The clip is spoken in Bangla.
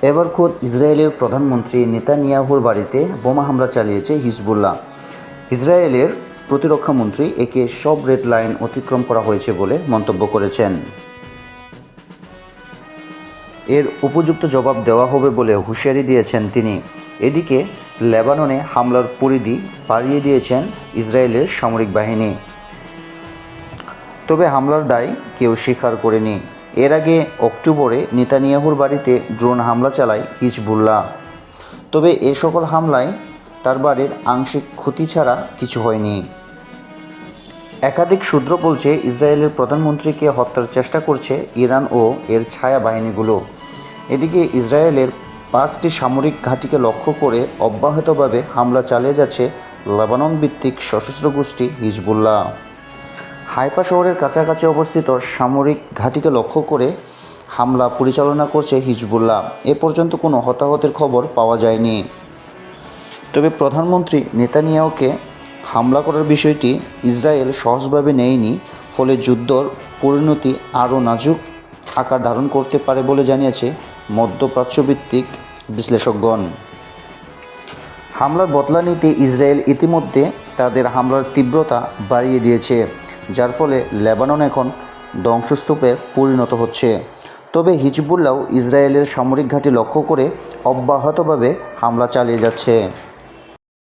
এবার খোদ ইসরায়েলের প্রধানমন্ত্রী নেতানিয়াহুর বাড়িতে বোমা হামলা চালিয়েছে হিজবুল্লাহ। ইসরায়েলের প্রতিরক্ষামন্ত্রী একে সব রেড লাইন অতিক্রম করা হয়েছে বলে মন্তব্য করেছেন। এর উপযুক্ত জবাব দেওয়া হবে বলে হুঁশিয়ারি দিয়েছেন তিনি। এদিকে লেবাননে হামলার পরিধি বাড়িয়ে দিয়েছেন ইসরায়েলের সামরিক বাহিনী। তবে হামলার দায় কেউ স্বীকার করেনি। এর আগে অক্টোবরে নেতানিয়াহুর বাড়িতে ড্রোন হামলা চালায় হিজবুল্লাহ। তবে এ সকল হামলায় তার বাড়ির আংশিক ক্ষতি ছাড়া কিছু হয়নি। একাধিক সূত্র বলছে ইসরায়েলের প্রধানমন্ত্রীকে হত্যার চেষ্টা করছে ইরান ও এর ছায়া বাহিনীগুলো। এদিকে ইসরায়েলের 5টি সামরিক ঘাঁটিকে লক্ষ্য করে অব্যাহতভাবে হামলা চালিয়ে যাচ্ছে লেবানন ভিত্তিক সশস্ত্র গোষ্ঠী হিজবুল্লাহ। হাইফা শহরের কাছাকাছি অবস্থিত সামরিক ঘাঁটিকে লক্ষ্য করে হামলা পরিচালনা করছে হিজবুল্লাহ। এ পর্যন্ত কোনো হতাহতের খবর পাওয়া যায়নি। তবে প্রধানমন্ত্রী নেতানিয়াহুকে হামলা করার বিষয়টি ইসরায়েল সহজভাবে নেয়নি, ফলে যুদ্ধর পরিণতি আরও নাজুক আকার ধারণ করতে পারে বলে জানিয়েছে মধ্যপ্রাচ্যভিত্তিক বিশ্লেষকগণ। হামলার বদলা নিতে ইসরায়েল ইতিমধ্যে তাদের হামলার তীব্রতা বাড়িয়ে দিয়েছে, যার ফলে লেবানন এখন ধ্বংসস্তূপে পরিণত হচ্ছে। তবে হিজবুল্লাহ ইসরায়েলের সামরিক ঘাঁটি লক্ষ্য করে অব্যাহতভাবে হামলা চালিয়ে যাচ্ছে।